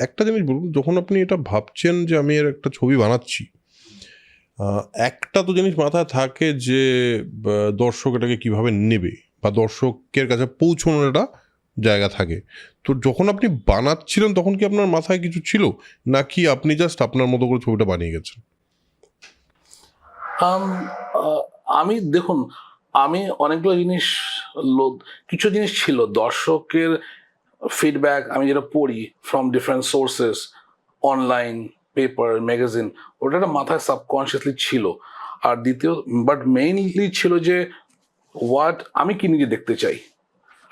একটা জিনিস বলুন, যখন আপনি এটা ভাবছেন যে আমি এর একটা ছবি বানাচ্ছি, একটা তো জিনিস মাথায় থাকে যে দর্শক এটাকে কীভাবে নেবে বা দর্শকের কাছে পৌঁছানোর একটা জায়গা থাকে। তো যখন আপনি বানাচ্ছিলেন তখন কি আপনার মাথায় কিছু ছিল, নাকি আপনি জাস্ট আপনার মতো করে ছবিটা বানিয়ে গেছেন? আমি দেখুন, আমি অনেকগুলো জিনিস, কিছু জিনিস ছিল দর্শকের ফিডব্যাক, আমি যেটা পড়ি from different sources, online, paper, magazine, ওটা একটা মাথায় সাবকনসিয়াসলি ছিল। আর দ্বিতীয়, বাট মেইনলি ছিল যে আমি কি নিজে দেখতে চাই,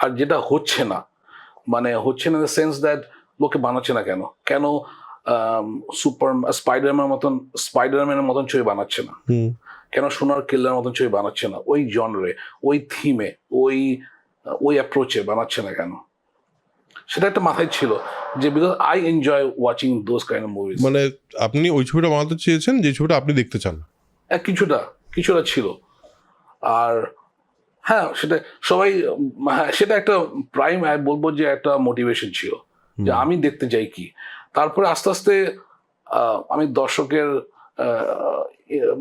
আর যেটা হচ্ছে না, মানে হচ্ছে না, দ্য সেন্স দ্যাট লোকে বানাচ্ছে না কেন, কেন স্পাইডারম্যানের মতন ছবি বানাচ্ছে না, কেন সোনার কেল্লার মতন ছবি বানাচ্ছে না, ওই জনরে, ওই থিমে, ওই ওই অ্যাপ্রোচে বানাচ্ছে না কেন, সেটা একটা মাথায় ছিল যে because I enjoy watching those kind of movies. মানে আপনি ওই ছবিটা বানাতে চেয়েছেন যে ছবিটা আপনি দেখতে চান? কিছুটা কিছুটা ছিল। আর হ্যাঁ, সেটা সবাই, হ্যাঁ, সেটা একটা প্রাইম, আমি বলবো যে একটা মোটিভেশন ছিল যে আমি দেখতে চাই কি। তারপরে আস্তে আস্তে আমি দর্শকের,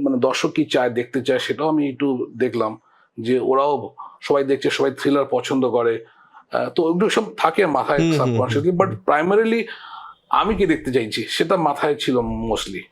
মানে দর্শক কি চায়, দেখতে চায়, সেটাও আমি একটু দেখলাম যে ওরাও সবাই দেখছে, সবাই থ্রিলার পছন্দ করে। তো ওইগুলো সব থাকে মাথায় সাবকনসিয়াসলি, বাট প্রাইমারিলি আমি কি দেখতে চাইছি সেটা মাথায় ছিল মোস্টলি।